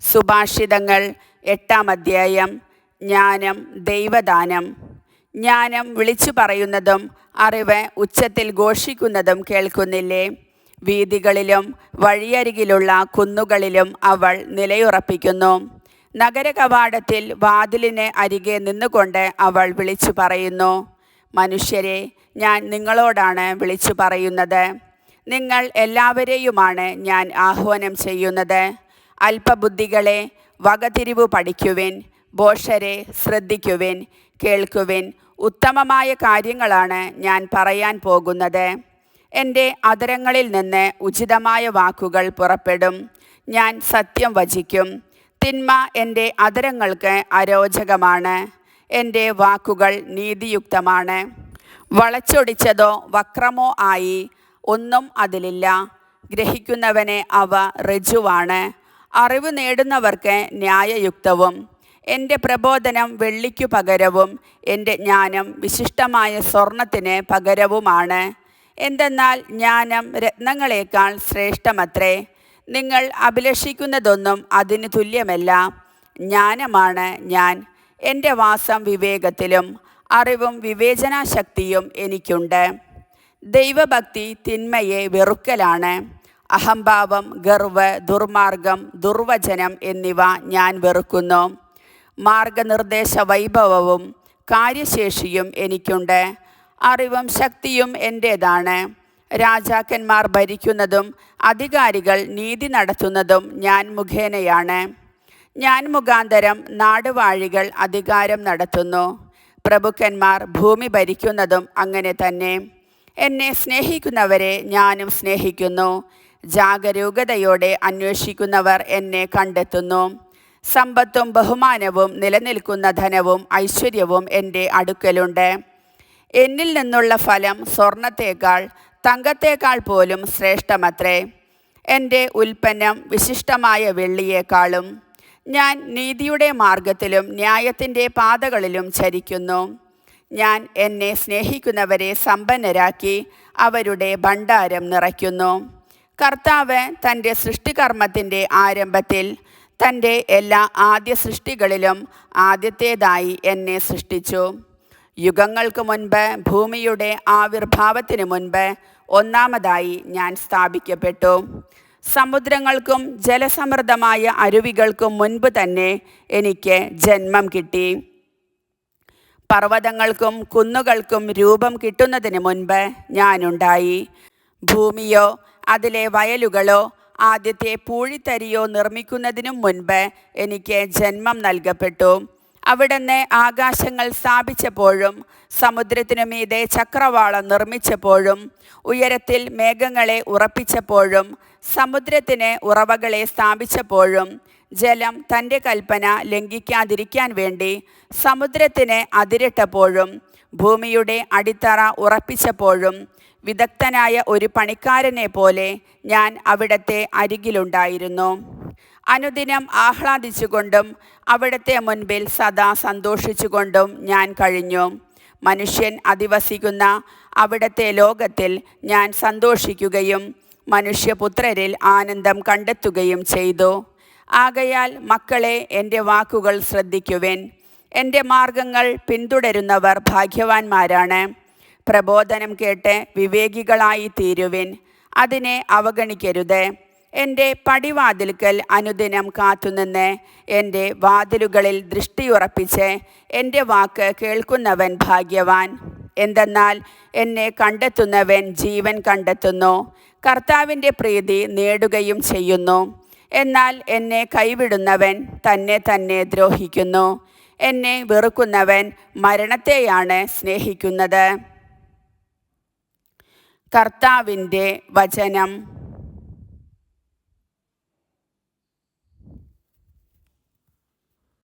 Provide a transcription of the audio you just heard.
സുഭാഷിതങ്ങൾ 8-ാം അധ്യായം. ജ്ഞാനം ദൈവദാനം. ജ്ഞാനം വിളിച്ചു പറയുന്നതും അറിവ് ഉച്ചത്തിൽ ഘോഷിക്കുന്നതും കേൾക്കുന്നില്ലേ? വീഥികളിലും വഴിയരികിലുള്ള കുന്നുകളിലും അവൾ നിലയുറപ്പിക്കുന്നു. നഗരകവാടത്തിൽ വാതിലിന് അരികെ നിന്നുകൊണ്ട് അവൾ വിളിച്ചു പറയുന്നു, മനുഷ്യരെ, ഞാൻ നിങ്ങളോടാണ് വിളിച്ചു പറയുന്നത്. നിങ്ങൾ എല്ലാവരെയുമാണ് ഞാൻ ആഹ്വാനം ചെയ്യുന്നത്. അല്പബുദ്ധികളെ, വകതിരിവ് പഠിക്കുവിൻ. ഭോഷരെ, ശ്രദ്ധിക്കുവിൻ, കേൾക്കുവിൻ. ഉത്തമമായ കാര്യങ്ങളാണ് ഞാൻ പറയാൻ പോകുന്നത്. എൻ്റെ അധരങ്ങളിൽ നിന്ന് ഉചിതമായ വാക്കുകൾ പുറപ്പെടും. ഞാൻ സത്യം വചിക്കും. തിന്മ എൻ്റെ അധരങ്ങൾക്ക് അരോചകമാണ്. എൻ്റെ വാക്കുകൾ നീതിയുക്തമാണ്. വളച്ചൊടിച്ചതോ വക്രമോ ആയി ഒന്നും അതിലില്ല. ഗ്രഹിക്കുന്നവന് അവ ഋജുവാണ്. അറിവ് നേടുന്നവർക്ക് ന്യായയുക്തവും. എൻ്റെ പ്രബോധനം വെള്ളിക്കു പകരവും എൻ്റെ ജ്ഞാനം വിശിഷ്ടമായ സ്വർണത്തിന് പകരവുമാണ്. എന്തെന്നാൽ ജ്ഞാനം രത്നങ്ങളെക്കാൾ ശ്രേഷ്ഠമത്രേ. നിങ്ങൾ അഭിലഷിക്കുന്നതൊന്നും അതിന് തുല്യമല്ല. ജ്ഞാനമാണ് ഞാൻ. എൻ്റെ വാസം വിവേകത്തിലും അറിവും വിവേചനാശക്തിയും എനിക്കുണ്ട്. ദൈവഭക്തി തിന്മയെ വെറുക്കലാണ്. അഹംഭാവം, ഗർവ്, ദുർമാർഗം, ദുർവചനം എന്നിവ ഞാൻ വെറുക്കുന്നു. മാർഗനിർദ്ദേശ വൈഭവവും കാര്യശേഷിയും എനിക്കുണ്ട്. അറിവും ശക്തിയും എൻ്റേതാണ്. രാജാക്കന്മാർ ഭരിക്കുന്നതും അധികാരികൾ നീതി നടത്തുന്നതും ഞാൻ മുഖേനയാണ്. ഞാൻ മുഖാന്തരം നാടുവാഴികൾ അധികാരം നടത്തുന്നു. പ്രഭുക്കന്മാർ ഭൂമി ഭരിക്കുന്നതും അങ്ങനെ തന്നെ. എന്നെ സ്നേഹിക്കുന്നവരെ ഞാനും സ്നേഹിക്കുന്നു. ജാഗരൂകതയോടെ അന്വേഷിക്കുന്നവർ എന്നെ കണ്ടെത്തുന്നു. സമ്പത്തും ബഹുമാനവും നിലനിൽക്കുന്ന ധനവും ഐശ്വര്യവും എൻ്റെ അടുക്കലുണ്ട്. എന്നിൽ നിന്നുള്ള ഫലം സ്വർണത്തേക്കാൾ തങ്കത്തേക്കാൾ പോലും ശ്രേഷ്ഠമത്രേ. എൻ്റെ ഉൽപ്പന്നം വിശിഷ്ടമായ വെള്ളിയേക്കാളും. ഞാൻ നീതിയുടെ മാർഗത്തിലും ന്യായത്തിൻ്റെ പാതകളിലും ചരിക്കുന്നു. ഞാൻ എന്നെ സ്നേഹിക്കുന്നവരെ സമ്പന്നരാക്കി അവരുടെ ഭണ്ഡാരം നിറയ്ക്കുന്നു. കർത്താവ് തൻ്റെ സൃഷ്ടികർമ്മത്തിൻ്റെ ആരംഭത്തിൽ തൻ്റെ എല്ലാ ആദ്യ സൃഷ്ടികളിലും ആദ്യത്തേതായി എന്നെ സൃഷ്ടിച്ചു. യുഗങ്ങൾക്ക് മുൻപ്, ഭൂമിയുടെ ആവിർഭാവത്തിന് മുൻപ് ഒന്നാമതായി ഞാൻ സ്ഥാപിക്കപ്പെട്ടു. സമുദ്രങ്ങൾക്കും ജലസമൃദ്ധമായ അരുവികൾക്കും മുൻപ് തന്നെ എനിക്ക് ജന്മം കിട്ടി. പർവ്വതങ്ങൾക്കും കുന്നുകൾക്കും രൂപം കിട്ടുന്നതിന് മുൻപ് ഞാനുണ്ടായി. ഭൂമിയോ അതിലെ വയലുകളോ ആദ്യത്തെ പൂഴിത്തരിയോ നിർമ്മിക്കുന്നതിനും മുൻപ് എനിക്ക് ജന്മം നൽകപ്പെട്ടു. അവിടുന്ന് ആകാശങ്ങൾ സ്ഥാപിച്ചപ്പോഴും സമുദ്രത്തിനു മീതെ ചക്രവാളം നിർമ്മിച്ചപ്പോഴും ഉയരത്തിൽ മേഘങ്ങളെ ഉറപ്പിച്ചപ്പോഴും സമുദ്രത്തിന് ഉറവകളെ സ്ഥാപിച്ചപ്പോഴും ജലം തൻ്റെ കൽപ്പന ലംഘിക്കാതിരിക്കാൻ വേണ്ടി സമുദ്രത്തിന് അതിരിട്ടപ്പോഴും ഭൂമിയുടെ അടിത്തറ ഉറപ്പിച്ചപ്പോഴും വിദഗ്ധനായ ഒരു പണിക്കാരനെ പോലെ ഞാൻ അവിടത്തെ അരികിലുണ്ടായിരുന്നു. അനുദിനം ആഹ്ലാദിച്ചുകൊണ്ടും അവിടത്തെ മുൻപിൽ സദാ സന്തോഷിച്ചുകൊണ്ടും ഞാൻ കഴിഞ്ഞു. മനുഷ്യൻ അധിവസിക്കുന്ന അവിടത്തെ ലോകത്തിൽ ഞാൻ സന്തോഷിക്കുകയും മനുഷ്യപുത്രരിൽ ആനന്ദം കണ്ടെത്തുകയും ചെയ്തു. ആകയാൽ മക്കളെ, എൻ്റെ വാക്കുകൾ ശ്രദ്ധിക്കുവിൻ. എൻ്റെ മാർഗങ്ങൾ പിന്തുടരുന്നവർ ഭാഗ്യവാന്മാരാണ്. പ്രബോധനം കേട്ട് വിവേകികളായി തീരുവിൻ. അതിനെ അവഗണിക്കരുത്. എൻ്റെ പടിവാതിൽക്കൽ അനുദിനം കാത്തുനിന്ന് എൻ്റെ വാതിലുകളിൽ ദൃഷ്ടിയുറപ്പിച്ച് എൻ്റെ വാക്ക് കേൾക്കുന്നവൻ ഭാഗ്യവാൻ. എന്തെന്നാൽ എന്നെ കണ്ടെത്തുന്നവൻ ജീവൻ കണ്ടെത്തുന്നു, കർത്താവിൻ്റെ പ്രീതി നേടുകയും ചെയ്യുന്നു. എന്നാൽ എന്നെ കൈവിടുന്നവൻ തന്നെ തന്നെ ദ്രോഹിക്കുന്നു. എന്നെ വെറുക്കുന്നവൻ മരണത്തെയാണ് സ്നേഹിക്കുന്നത്. കർത്താവിൻ്റെ വചനം.